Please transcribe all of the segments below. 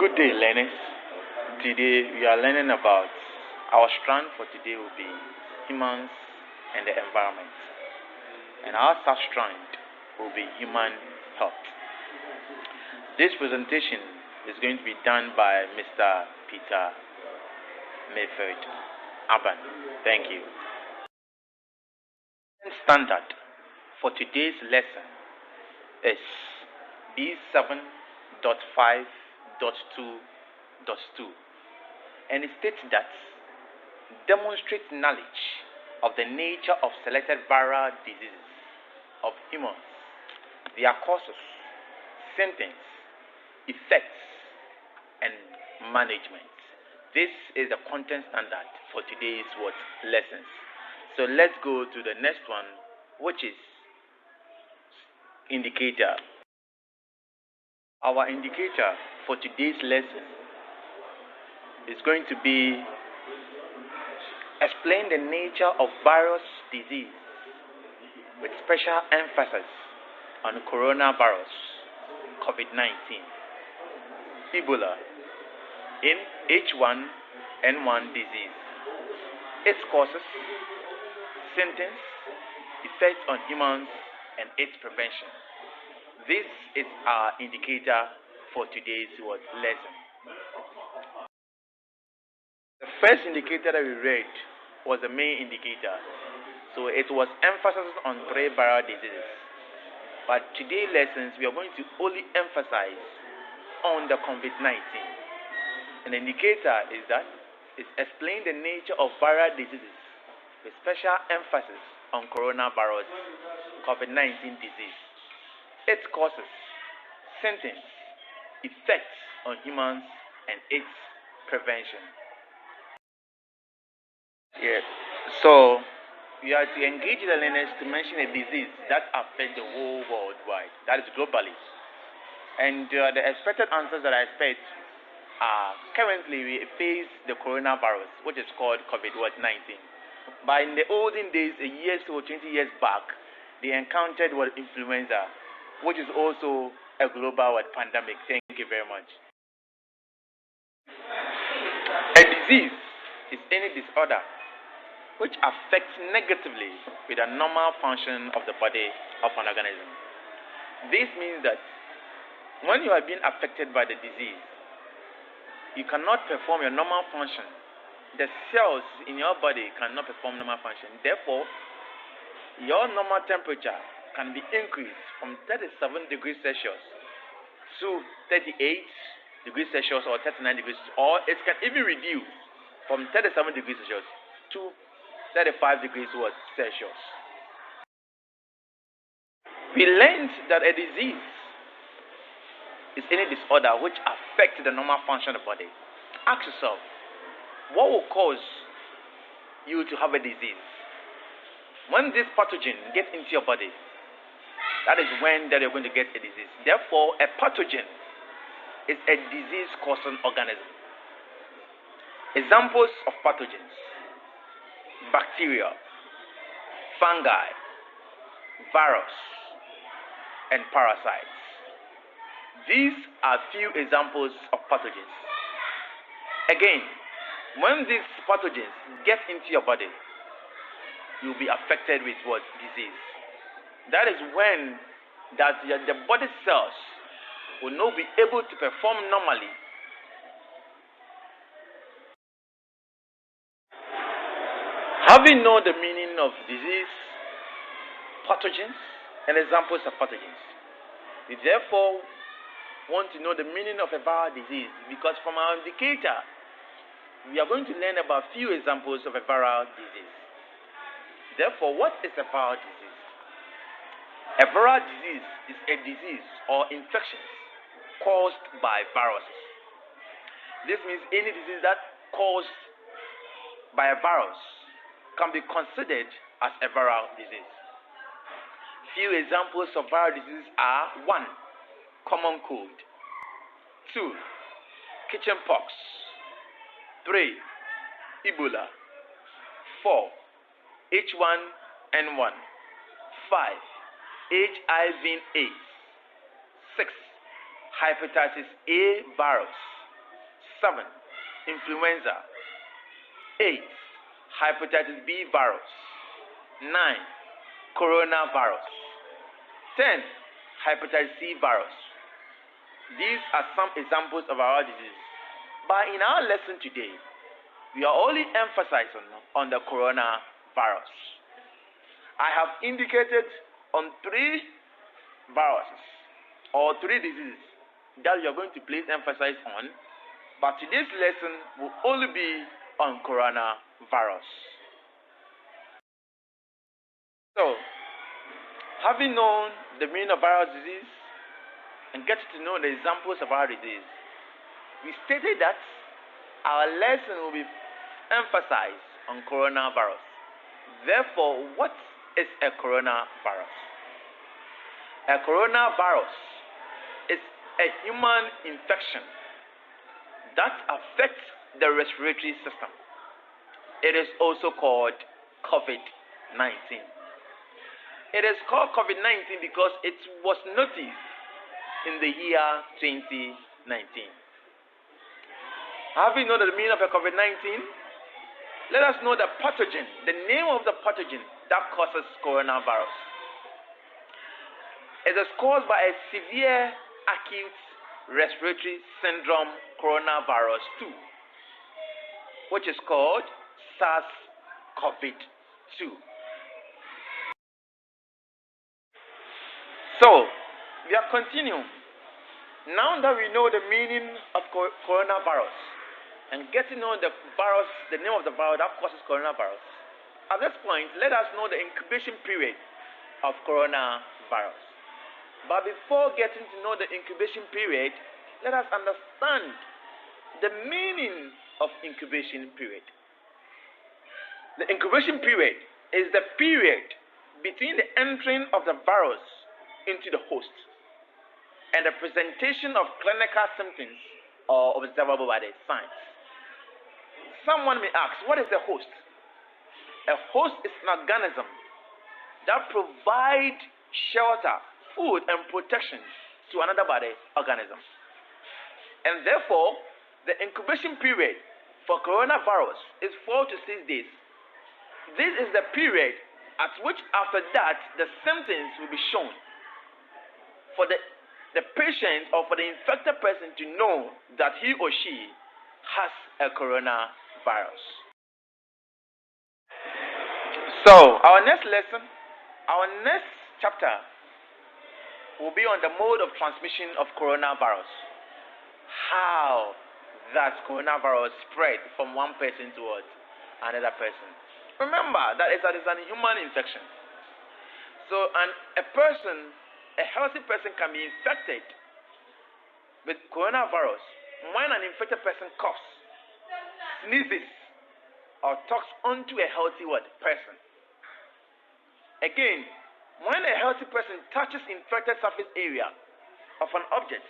Good day, learners. Today we are learning about our strand for today will be humans and the environment, and our sub strand will be human health. This presentation is going to be done by Mr. Peter Mayford Aban. Thank you. Standard for today's lesson is B7.5.2.2, and it states that demonstrate knowledge of the nature of selected viral diseases of humans, their causes, symptoms, effects, and management. This is the content standard for today's lessons. So let's go to the next one, which is indicator. Our indicator for today's lesson is going to be explain the nature of virus disease with special emphasis on coronavirus, COVID-19, Ebola, in H1N1 disease, its causes, symptoms, effects on humans, and its prevention. This is our indicator for today's lesson. The first indicator that we read was the main indicator. So it was emphasis on 3 viral diseases. But today's lessons, we are going to only emphasize on the COVID-19. An indicator is that it explains the nature of viral diseases with special emphasis on coronavirus, COVID-19 disease, its causes, symptoms, effects on humans, and its prevention. Yes. So we are to engage the learners to mention a disease that affects the whole worldwide, that is globally. And the expected answers that I expect are currently we face the coronavirus, which is called COVID-19. But in the olden days, a year or 20 years back, they encountered influenza, which is also a global pandemic. Thank you very much. A disease is any disorder which affects negatively with the normal function of the body of an organism. This means that when you are being affected by the disease, you cannot perform your normal function. The cells in your body cannot perform normal function. Therefore, your normal temperature can be increased from 37 degrees Celsius to 38 degrees Celsius or 39 degrees, or it can even reduce from 37 degrees Celsius to 35 degrees Celsius. We learned that a disease is any disorder which affects the normal function of the body. Ask yourself, what will cause you to have a disease? When this pathogen gets into your body, that is when you're going to get a disease. Therefore, a pathogen is a disease-causing organism. Examples of pathogens: bacteria, fungi, virus, and parasites. These are few examples of pathogens. Again, when these pathogens get into your body, you'll be affected with disease. That is when the body cells will not be able to perform normally. Having known the meaning of disease, pathogens, and examples of pathogens, we therefore want to know the meaning of a viral disease, because from our indicator, we are going to learn about few examples of a viral disease. Therefore, what is a viral disease? A viral disease is a disease or infection caused by viruses. This means any disease that caused by a virus can be considered as a viral disease. Few examples of viral disease are: 1. Common cold. 2. Kitchen pox. 3. Ebola. 4. H1N1. 5. HIV/AIDS. 6. Hepatitis A virus. 7. Influenza. 8. Hepatitis B virus. 9. Coronavirus. 10. Hepatitis C virus. These are some examples of viral disease. But in our lesson today, we are only emphasizing on the coronavirus. I have indicated on 3 viruses or 3 diseases that we are going to place emphasis on, but today's lesson will only be on coronavirus. So, having known the meaning of viral disease and getting to know the examples of viral disease, we stated that our lesson will be emphasized on coronavirus. Therefore, what is a coronavirus? A coronavirus is a human infection that affects the respiratory system. It is also called COVID-19. It is called COVID-19 because it was noticed in the year 2019. Having known the meaning of a COVID-19, let us know the pathogen, the name of the pathogen that causes coronavirus. It is caused by a severe acute respiratory syndrome coronavirus 2, which is called SARS-CoV-2. So, we are continuing. Now that we know the meaning of coronavirus and getting to know the virus, the name of the virus that causes coronavirus, at this point, let us know the incubation period of coronavirus. But before getting to know the incubation period, let us understand the meaning of incubation period. The incubation period is the period between the entering of the virus into the host and the presentation of clinical symptoms or observable by the signs. Someone may ask, what is a host? A host is an organism that provides shelter, food, and protection to another body organism. And therefore, the incubation period for coronavirus is 4 to 6 days. This is the period at which after that the symptoms will be shown for the patient or for the infected person to know that he or she has a coronavirus. So, our next lesson, our next chapter will be on the mode of transmission of coronavirus. How that coronavirus spread from one person to another person. Remember that it's an human infection. So, a healthy person can be infected with coronavirus when an infected person coughs, sneezes, or talks onto a healthy person. Again, when a healthy person touches infected surface area of an object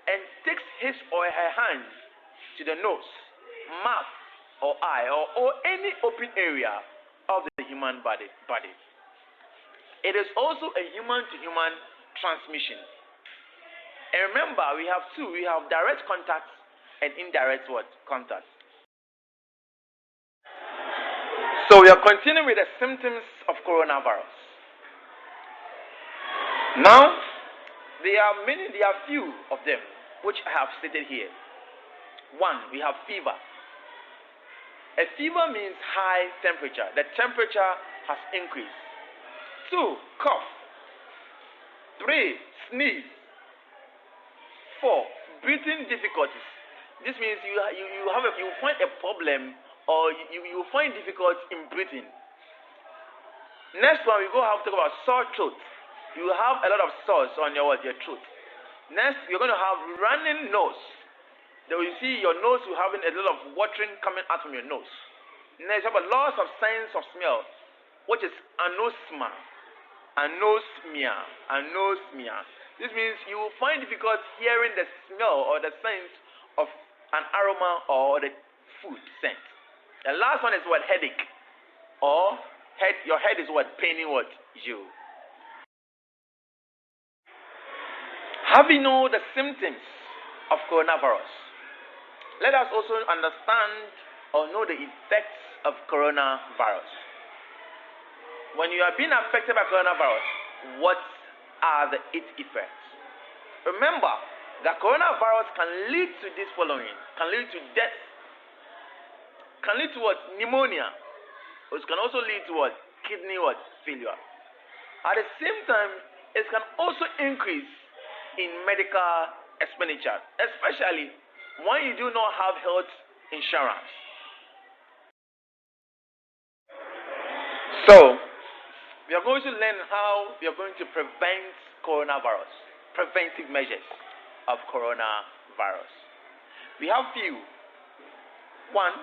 and takes his or her hand to the nose, mouth, or eye, or any open area of the human body. It is also a human-to-human transmission. And remember, we have two. We have direct contact and indirect contact. So we are continuing with the symptoms of coronavirus. Now, there are few of them which I have stated here. 1, we have fever. A fever means high temperature. The temperature has increased. 2, cough. 3, sneeze. 4, breathing difficulties. This means you find a problem or you find difficulty in breathing. Next one, we have to talk about sore throat. You have a lot of sores on your throat. Next, you're going to have running nose. Then you see your nose will having a lot of watering coming out from your nose. Next, you have a loss of sense of smell, which is anosmia. This means you will find difficult hearing the smell or the sense of an aroma or the food scent. The last one is headache, or your head is paining you. Having know the symptoms of coronavirus, Let us also understand or know the effects of coronavirus. When you are being affected by coronavirus, what are its effects? Remember that coronavirus can lead to this following: can lead to death, can lead to what? Pneumonia. It can also lead to what? Kidney what? Failure. At the same time, it can also increase in medical expenditure, especially when you do not have health insurance. So, we are going to learn how we are going to prevent coronavirus, preventive measures of coronavirus. We have few. One,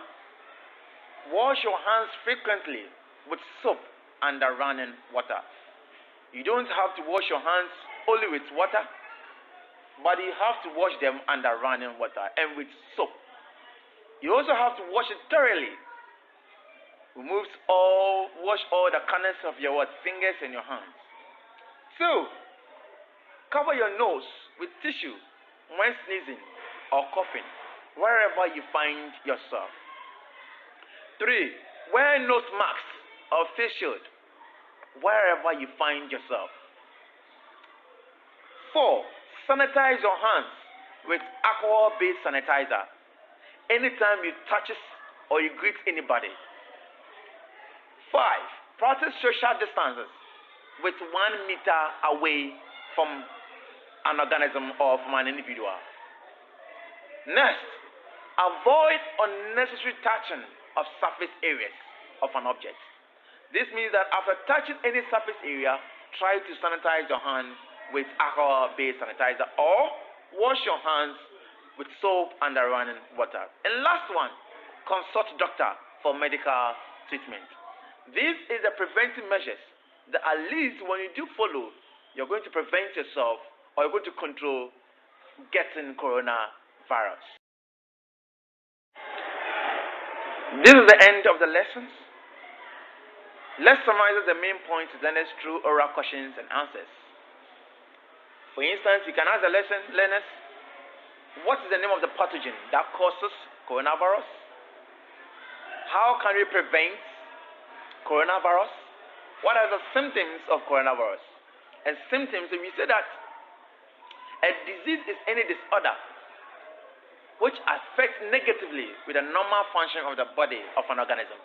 wash your hands frequently with soap and running water. You don't have to wash your hands only with water, but you have to wash them under running water and with soap. You also have to wash it thoroughly. Wash all the corners of your fingers and your hands. 2, cover your nose with tissue when sneezing or coughing, wherever you find yourself. 3, wear nose masks or face shield, wherever you find yourself. 4, sanitize your hands with alcohol-based sanitizer anytime you touch or you greet anybody. 5, practice social distances with 1 meter away from an organism or from an individual. Next, avoid unnecessary touching of surface areas of an object. This means that after touching any surface area, try to sanitize your hands with alcohol-based sanitizer or wash your hands with soap and running water. And last one, consult doctor for medical treatment. This is the preventive measures that at least when you do follow, you're going to prevent yourself or you're going to control getting coronavirus. This is the end of the lessons. Let's summarize the main points learners through oral questions and answers. For instance, you can ask the learners, what is the name of the pathogen that causes coronavirus? How can we prevent coronavirus? What are the symptoms of coronavirus? And symptoms, we say that a disease is any disorder which affects negatively with the normal function of the body of an organism.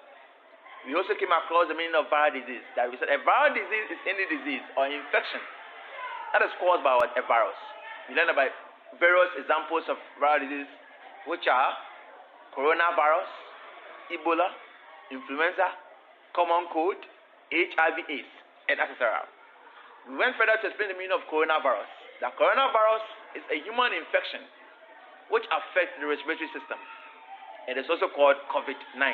We also came across the meaning of viral disease. That we said a viral disease is any disease or infection that is caused by a virus. We learned about various examples of viral disease, which are coronavirus, Ebola, influenza, common cold, HIV/AIDS, and etc. We went further to explain the meaning of coronavirus. The coronavirus is a human infection which affects the respiratory system. It is also called COVID-19.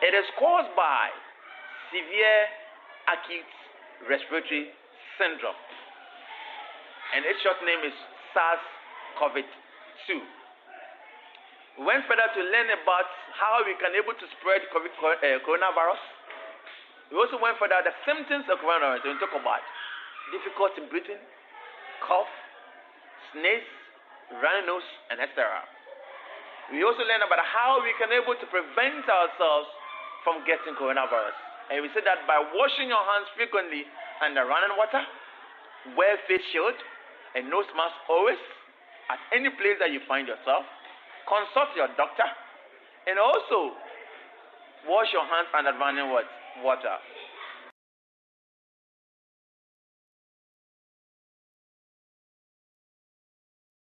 It is caused by severe acute respiratory syndrome, and its short name is SARS-CoV-2. We went further to learn about how we can able to spread coronavirus. We also went further the symptoms of coronavirus. We talk about difficulty in breathing, cough, sneeze, runny nose, and etc. We also learned about how we can able to prevent ourselves from getting coronavirus. And we said that by washing your hands frequently under running water, wear face shield and nose mask always at any place that you find yourself, consult your doctor, and also wash your hands under running water.